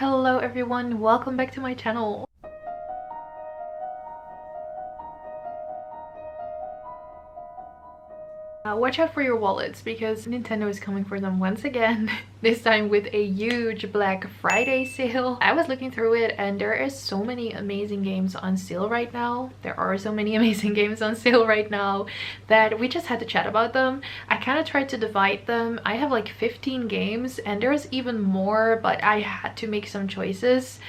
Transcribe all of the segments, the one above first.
Hello everyone, welcome back to my channel. Watch out for your wallets because Nintendo is coming for them once again, this time with a huge Black Friday sale. I was looking through it and there is so many amazing games on sale right now. There are so many amazing games on sale right now that we just had to chat about them. I kind of tried to divide them. I have like 15 games and there's even more, but I had to make some choices.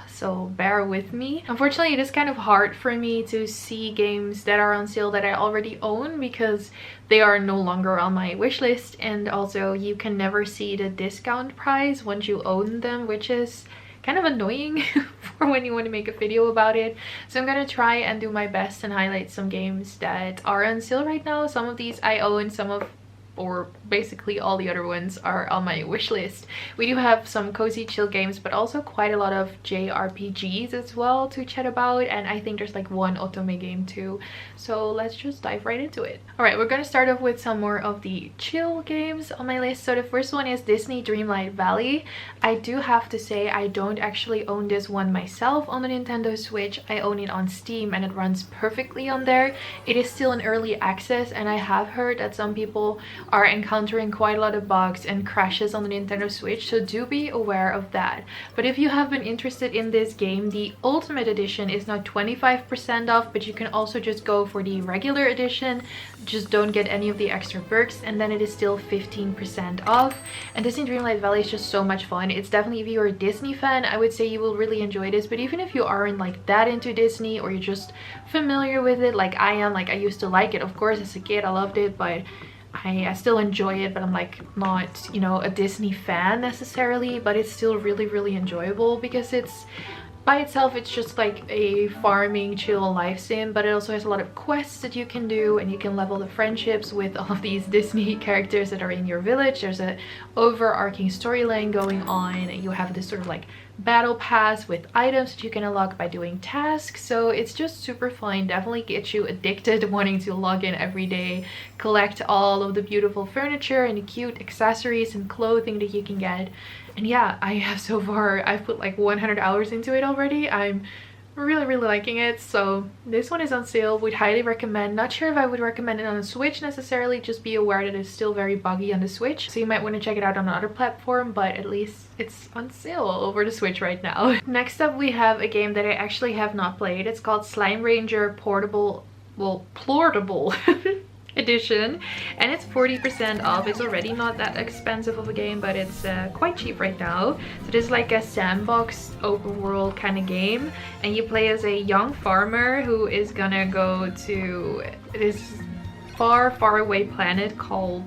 So bear with me. Unfortunately, it is kind of hard for me to see games that are on sale that I already own because they are no longer on my wish list, and also you can never see the discount price once you own them, which is kind of annoying for when you want to make a video about it. So I'm gonna try and do my best and highlight some games that are on sale right now. Some of these I own, some of or basically all the other ones are on my wish list. We do have some cozy chill games, but also quite a lot of JRPGs as well to chat about, and I think there's like one otome game too. So let's just dive right into it. All right, we're gonna start off with some more of the chill games on my list. So the first one is Disney Dreamlight Valley. I do have to say I don't actually own this one myself on the Nintendo Switch. I own it on Steam and it runs perfectly on there. It is still in early access and I have heard that some people are encountering quite a lot of bugs and crashes on the Nintendo Switch, so do be aware of that. But if you have been interested in this game, the Ultimate Edition is now 25% off, but you can also just go for the regular edition. Just don't get any of the extra perks, and then it is still 15% off. And Disney Dreamlight Valley is just so much fun. It's definitely, if you're a Disney fan, I would say you will really enjoy this. But even if you aren't like that into Disney, or you're just familiar with it like I am, like I used to like it, of course, as a kid I loved it, but I still enjoy it, but I'm like not, you know, a Disney fan necessarily, but it's still really enjoyable because it's by itself, it's just like a farming chill life sim, but it also has a lot of quests that you can do, and you can level the friendships with all of these Disney characters that are in your village. There's a overarching storyline going on, and you have this sort of like battle pass with items that you can unlock by doing tasks. So it's just super fun, definitely gets you addicted, wanting to log in every day, collect all of the beautiful furniture and the cute accessories and clothing that you can get. And yeah, I have so far, I've put like 100 hours into it already. I'm really liking it. So this one is on sale, would highly recommend. Not sure if I would recommend it on the Switch necessarily, just be aware that it's still very buggy on the Switch, so you might want to check it out on another platform, but at least it's on sale over the Switch right now. Next up, we have a game that I actually have not played. It's called Slime Ranger Plortable edition, and it's 40% off. It's already not that expensive of a game, but it's quite cheap right now. So this is like a sandbox open world kind of game, and you play as a young farmer who is gonna go to this far away planet called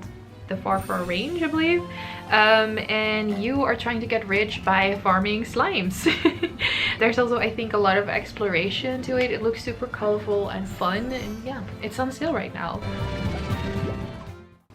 the Far Range, I believe, and you are trying to get rich by farming slimes. There's also, I think, a lot of exploration to it. It looks super colorful and fun, and yeah, it's on sale right now.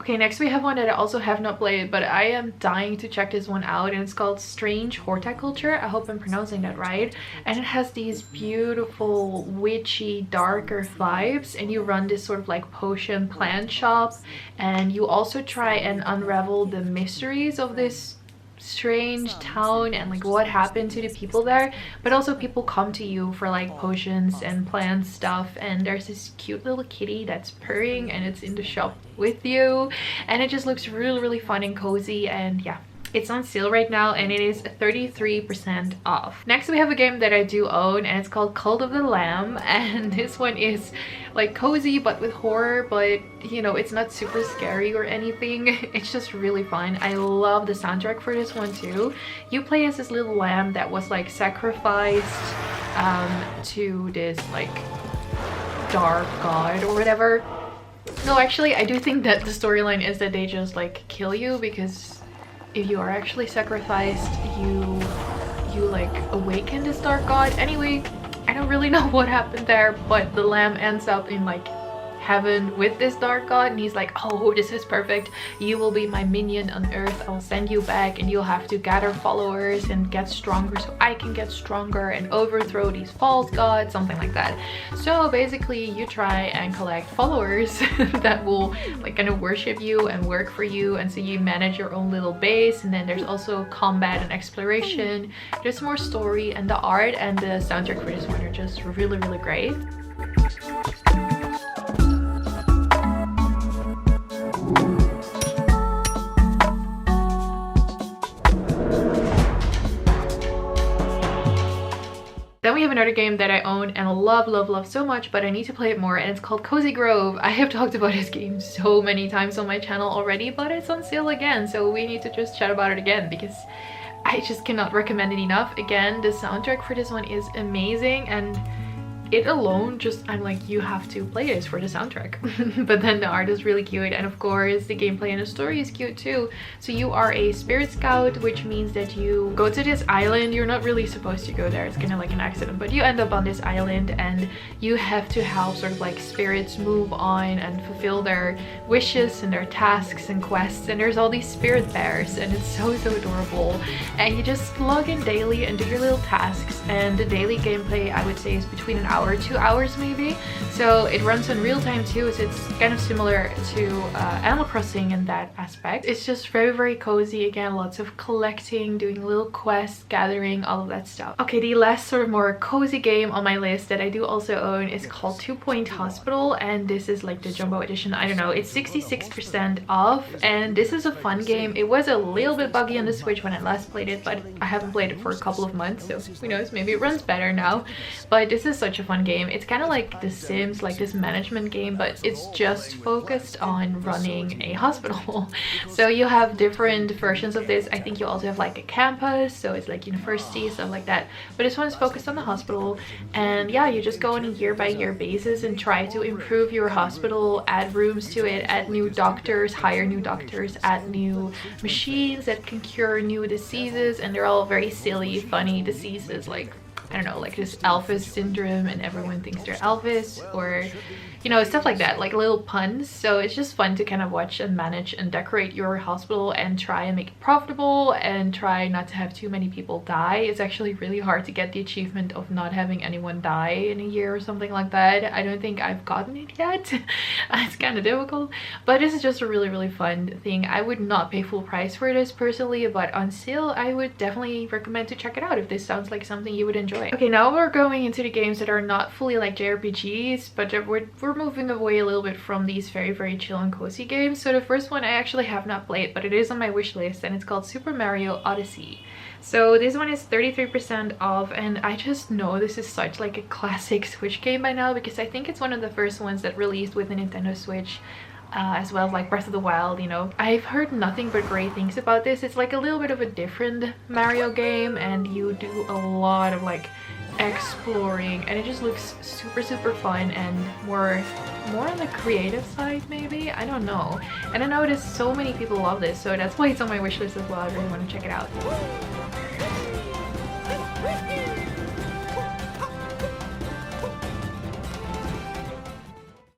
Okay, next we have one that I also have not played, but I am dying to check this one out, and it's called Strange Horticulture. I hope I'm pronouncing that right. And it has these beautiful witchy darker vibes, and you run this sort of like potion plant shop, and you also try and unravel the mysteries of this strange town and like what happened to the people there. But also people come to you for like potions and plant stuff, and there's this cute little kitty that's purring and it's in the shop with you, and it just looks really fun and cozy. And yeah, it's on sale right now and it is 33% off. Next we have a game that I do own, and it's called Cult of the Lamb, and this one is like cozy but with horror, but you know, it's not super scary or anything. It's just really fun. I love the soundtrack for this one too. You play as this little lamb that was like sacrificed to this like dark god or whatever. No, actually I do think that the storyline is that they just like kill you, because if you are actually sacrificed, you like awaken this dark god. Anyway, I don't really know what happened there, but the lamb ends up in like heaven with this dark god, and he's like, oh, this is perfect, you will be my minion on earth, I'll send you back and you'll have to gather followers and get stronger so I can get stronger and overthrow these false gods, something like that. So basically you try and collect followers that will like kind of worship you and work for you, and so you manage your own little base. And then there's also combat and exploration, there's more story, and the art and the soundtrack for this one are just really great. Then we have another game that I own and love so much, but I need to play it more, and it's called Cozy Grove. I have talked about this game so many times on my channel already, but it's on sale again, so we need to just chat about it again because I just cannot recommend it enough. Again, the soundtrack for this one is amazing, and it alone just, I'm like, you have to play this for the soundtrack. But then the art is really cute, and of course the gameplay and the story is cute too. So you are a spirit scout, which means that you go to this island. You're not really supposed to go there, it's kind of like an accident, but you end up on this island and you have to help sort of like spirits move on and fulfill their wishes and their tasks and quests. And there's all these spirit bears, and it's so adorable, and you just log in daily and do your little tasks. And the daily gameplay, I would say, is between an hour, 2 hours maybe, so it runs in real time too, so it's kind of similar to Animal Crossing in that aspect. It's just very cozy. Again, lots of collecting, doing little quests, gathering, all of that stuff. Okay, the last sort of more cozy game on my list that I do also own is called 2 Point Hospital, and this is like the jumbo edition. I don't know, it's 66% off, and this is a fun game. It was a little bit buggy on the Switch when I last played it, but I haven't played it for a couple of months, so who knows, maybe it runs better now. But this is such a fun game. It's kind of like The Sims, like this management game, but it's just focused on running a hospital. So you have different versions of this. I think you also have like a campus, so it's like university, stuff like that, but this one's focused on the hospital. And yeah, you just go on a year-by-year basis and try to improve your hospital, add rooms to it, add new doctors, hire new doctors, add new machines that can cure new diseases, and they're all very silly, funny diseases, like, I don't know, like this Elvis syndrome and everyone thinks they're Elvis, or you know, stuff like that, like little puns. So it's just fun to kind of watch and manage and decorate your hospital and try and make it profitable and try not to have too many people die. It's actually really hard to get the achievement of not having anyone die in a year or something like that. I don't think I've gotten it yet. It's kind of difficult, but this is just a really fun thing. I would not pay full price for this personally, but on sale I would definitely recommend to check it out if this sounds like something you would enjoy. Okay, now we're going into the games that are not fully like JRPGs, but we're moving away a little bit from these very chill and cozy games. So the first one I actually have not played, but it is on my wish list, and it's called Super Mario Odyssey. So this one is 33% off, and I just know this is such like a classic Switch game by now, because I think it's one of the first ones that released with the Nintendo Switch. As well as like Breath of the Wild, you know. I've heard nothing but great things about this. It's like a little bit of a different Mario game, and you do a lot of like exploring, and it just looks super fun and more on the creative side maybe, I don't know. And I noticed so many people love this, so that's why it's on my wish list as well. I really want to check it out.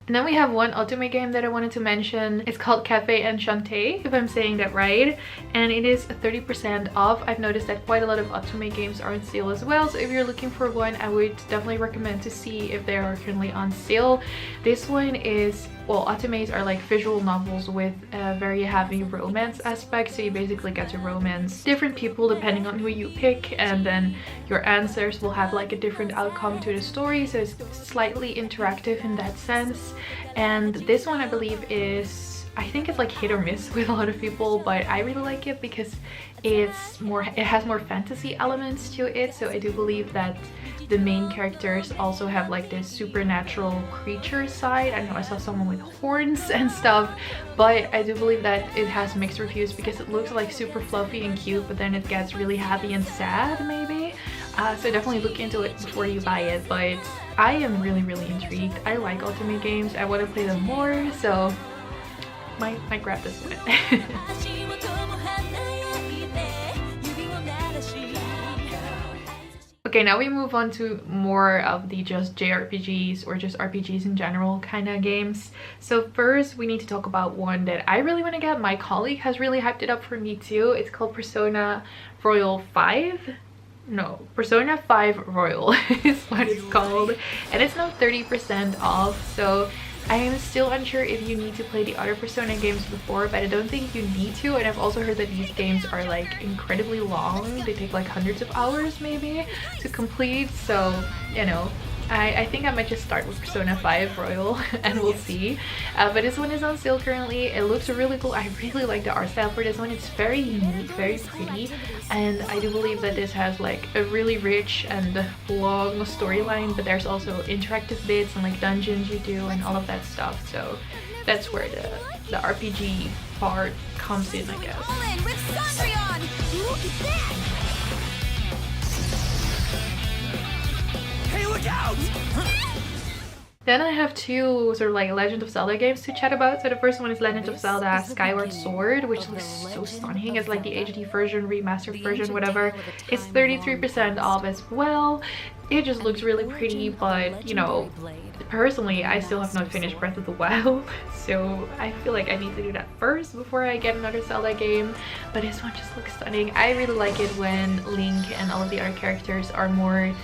And then we have one otome game that I wanted to mention. It's called Cafe Enchante, if I'm saying that right, and it is 30% off. I've noticed that quite a lot of otome games are on sale as well, so if you're looking for one, I would definitely recommend to see if they are currently on sale. This one is, well, otomes are like visual novels with a very heavy romance aspect, so you basically get to romance different people depending on who you pick, and then your answers will have like a different outcome to the story, so it's slightly interactive in that sense. And this one I believe is, I think it's like hit or miss with a lot of people, but I really like it because it has more fantasy elements to it. So I do believe that the main characters also have like this supernatural creature side. I don't know, I saw someone with horns and stuff, but I do believe that it has mixed reviews because it looks like super fluffy and cute, but then it gets really happy and sad maybe. So definitely look into it before you buy it, but I am really intrigued. I like otome games, I want to play them more, so might grab this one. Okay, now we move on to more of the just JRPGs or just RPGs in general kind of games. So first we need to talk about one that I really want to get. My colleague has really hyped it up for me too. It's called Persona Royal 5. No, Persona 5 Royal is what it's called, and it's now 30% off. So I am still unsure if you need to play the other Persona games before, but I don't think you need to. And I've also heard that these games are like incredibly long. They take like hundreds of hours maybe to complete. So, you know, I think I might just start with Persona 5 Royal and we'll see. But this one is on sale currently. It looks really cool. I really like the art style for this one. It's very unique, very pretty, and I do believe that this has like a really rich and long storyline, but there's also interactive bits and like dungeons you do and all of that stuff. So that's where the RPG part comes in, I guess. Hey, look out! Then I have two sort of like Legend of Zelda games to chat about. So the first one is Legend of Zelda Skyward Sword, which looks so stunning. It's like the HD version, remastered version, whatever. It's 33% off as well. It just looks really pretty, but you know, personally I still have not finished Breath of the Wild, so I feel like I need to do that first before I get another Zelda game. But this one just looks stunning. I really like it when Link and all of the other characters are more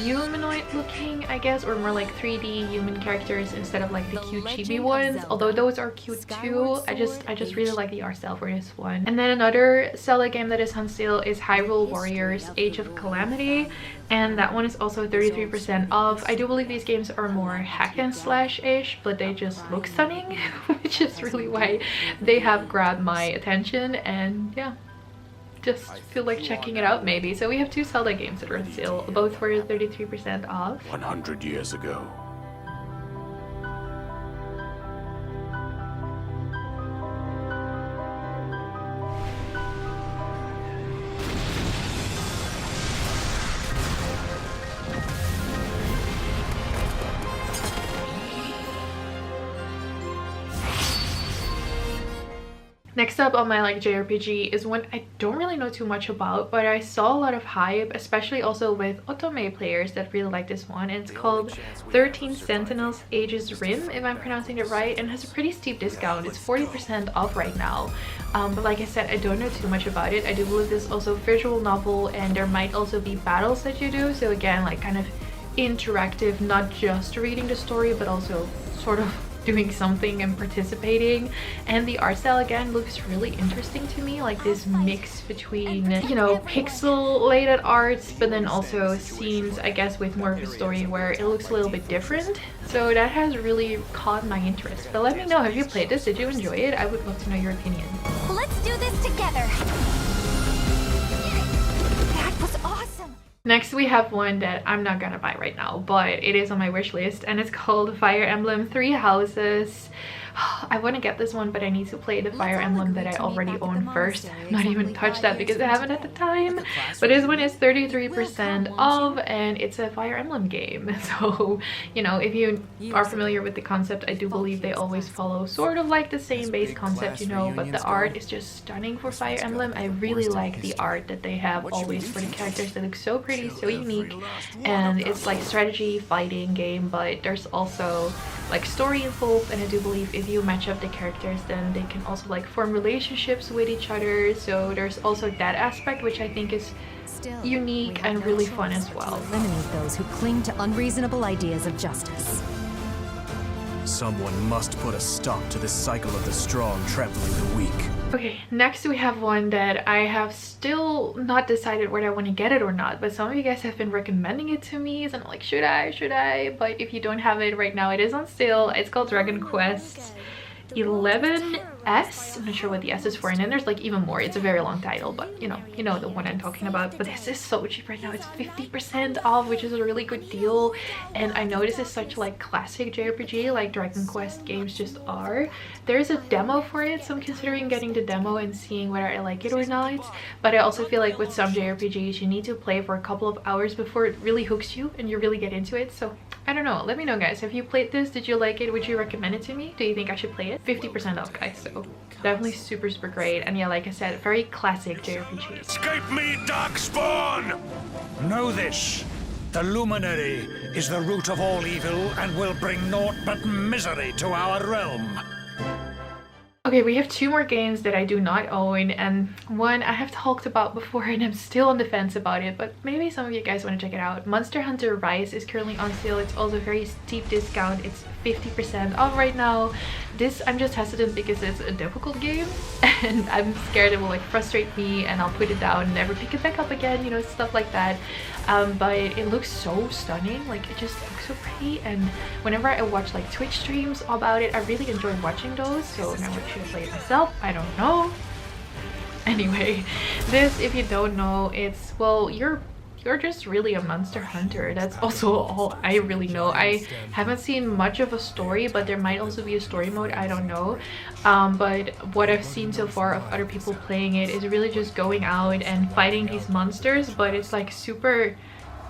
humanoid looking, I guess, or more like 3D human characters instead of like the cute chibi ones, although those are cute too. I just really like the art style for this one. And then another Zelda game that is on sale is Hyrule Warriors Age of Calamity, and that one is also 33% off. I do believe these games are more hack and slash-ish, but they just look stunning, which is really why they have grabbed my attention. And yeah, just feel like checking it out maybe. So we have two Zelda games that are on sale, both were 33% off. 100 years ago. Next up on my like JRPG is one I don't really know too much about, but I saw a lot of hype, especially also with otome players that really like this one. And it's called 13 Sentinels Aegis Rim, if I'm pronouncing it right, and has a pretty steep discount. It's 40% off right now. But like I said, I don't know too much about it. I do believe this is also a visual novel, and there might also be battles that you do. So again, like kind of interactive, not just reading the story, but also sort of doing something and participating. And the art style again looks really interesting to me, like this mix between, you know, pixelated arts but then also scenes, I guess, with more of a story where it looks a little bit different. So that has really caught my interest. But let me know, have you played this? Did you enjoy it? I would love to know your opinion. Let's do this together. That was awesome. Next we have one that I'm not gonna buy right now, but it is on my wish list, and it's called Fire Emblem Three Houses. I want to get this one, but I need to play the Fire Emblem that I already own first. Not even touch that because I haven't at the time. But this one is 33% off, and it's a Fire Emblem game. So, you know, if you are familiar with the concept, I do believe they always follow sort of like the same base concept, you know, but the art is just stunning for Fire Emblem. I really like the art that they have always for the characters. They look so pretty, so unique, and it's like strategy fighting game, but there's also like story involved. And I do believe if you match up the characters, then they can also like form relationships with each other. So there's also that aspect, which I think is unique and really fun as well. Eliminate those who cling to unreasonable ideas of justice. Someone must put a stop to this cycle of the strong trampling the weak. Okay, next we have one that I have still not decided whether I want to get it or not, but some of you guys have been recommending it to me, so I'm like, should I? But if you don't have it right now, it is on sale. It's called Dragon Quest 11S. I'm not sure what the S is for, and then there's like even more. It's a very long title, but you know the one I'm talking about. But this is so cheap right now. It's 50% off, which is a really good deal. And I know this is such like classic JRPG, like Dragon Quest games just are. There's a demo for it, so I'm considering getting the demo and seeing whether I like it or not. But I also feel like with some JRPGs, you need to play for a couple of hours before it really hooks you and you really get into it. So I don't know, let me know guys, have you played this? Did you like it? Would you recommend it to me? Do you think I should play it? 50% off guys, so definitely super great. And yeah, like I said, very classic JRPG. Escape me, Darkspawn! Know this. The luminary is the root of all evil and will bring naught but misery to our realm. Okay, we have 2 more games that I do not own, and one I have talked about before and I'm still on the fence about it, but maybe some of you guys want to check it out. Monster Hunter Rise is currently on sale. It's also a very steep discount. It's 50% off right now. This, I'm just hesitant because it's a difficult game and I'm scared it will like frustrate me and I'll put it down and never pick it back up again, you know, stuff like that. But it looks so stunning, like it just looks so pretty, and whenever I watch like Twitch streams about it, I really enjoy watching those. So now I should play it myself, I don't know. Anyway, this, if you don't know, it's, well, you're just really a monster hunter. That's also all I really know. I haven't seen much of a story, but there might also be a story mode, I don't know. But what I've seen so far of other people playing it is really just going out and fighting these monsters, but it's like super,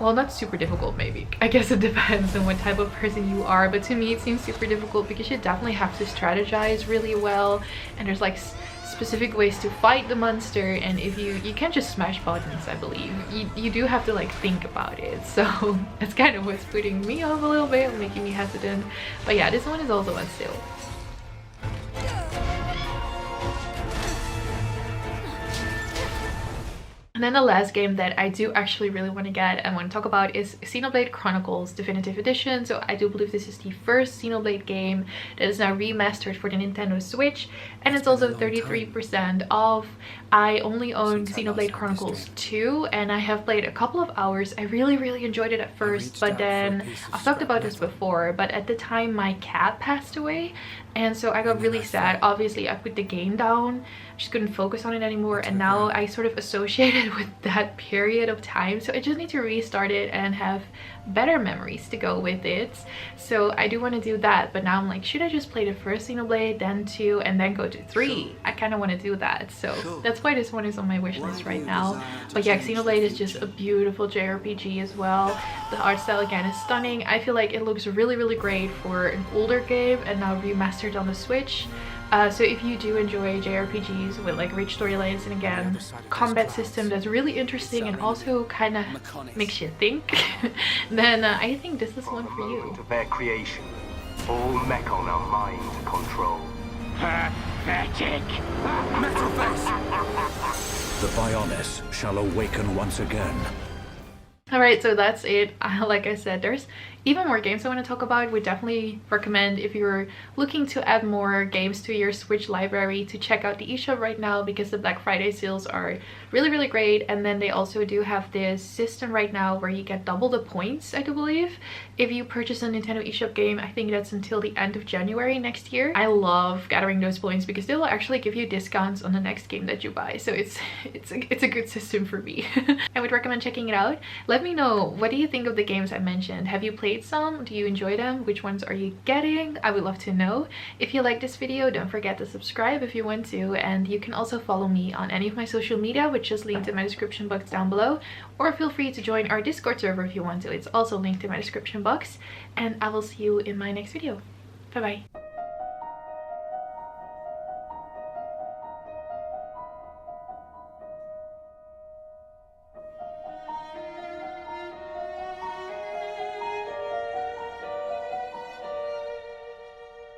well, not super difficult maybe. I guess it depends on what type of person you are, but to me it seems super difficult because you definitely have to strategize really well, and there's like specific ways to fight the monster, and if you can't just smash buttons, I believe. You do have to like think about it, so that's kind of what's putting me off a little bit, making me hesitant. But yeah, this one is also on sale. And then the last game that I do actually really want to get and want to talk about is Xenoblade Chronicles Definitive Edition. So I do believe this is the first Xenoblade game that is now remastered for the Nintendo Switch, and it's also 33% off. I only own Xenoblade Chronicles 2 and I have played a couple of hours. I really enjoyed it at first, but then I've talked about this before, but at the time my cat passed away, and so I got really sad. Obviously I put the game down, just couldn't focus on it anymore, and now I sort of associated with that period of time, so I just need to restart it and have better memories to go with it. So I do want to do that, but now I'm like, should I just play the first Xenoblade, then 2, and then go to 3? I kind of want to do that, so that's why this one is on my wish list right now. But yeah, Xenoblade is just a beautiful JRPG as well. The art style again is stunning. I feel like it looks really great for an older game and now remastered on the Switch. So if you do enjoy JRPGs with like rich storylines and again combat system that's really interesting and also kind of makes you think, then I think this is one for you. Of their creation, all Mechon are mine to control. Pathetic! Metal face! The Bionis shall awaken once again. Alright, so that's it. Like I said, there's even more games I want to talk about. We definitely recommend, if you're looking to add more games to your Switch library, to check out the eShop right now because the Black Friday sales are really great. And then they also do have this system right now where you get double the points, I do believe, if you purchase a Nintendo eShop game. I think that's until the end of January next year. I love gathering those points because they will actually give you discounts on the next game that you buy. So it's a good system for me. I would recommend checking it out. Let me know, what do you think of the games I mentioned? Have you played some? Do you enjoy them? Which ones are you getting? I would love to know. If you like this video, don't forget to subscribe if you want to, and you can also follow me on any of my social media, which is linked in my description box down below, or feel free to join our Discord server if you want to. It's also linked in my description box, and I will see you in my next video. Bye bye.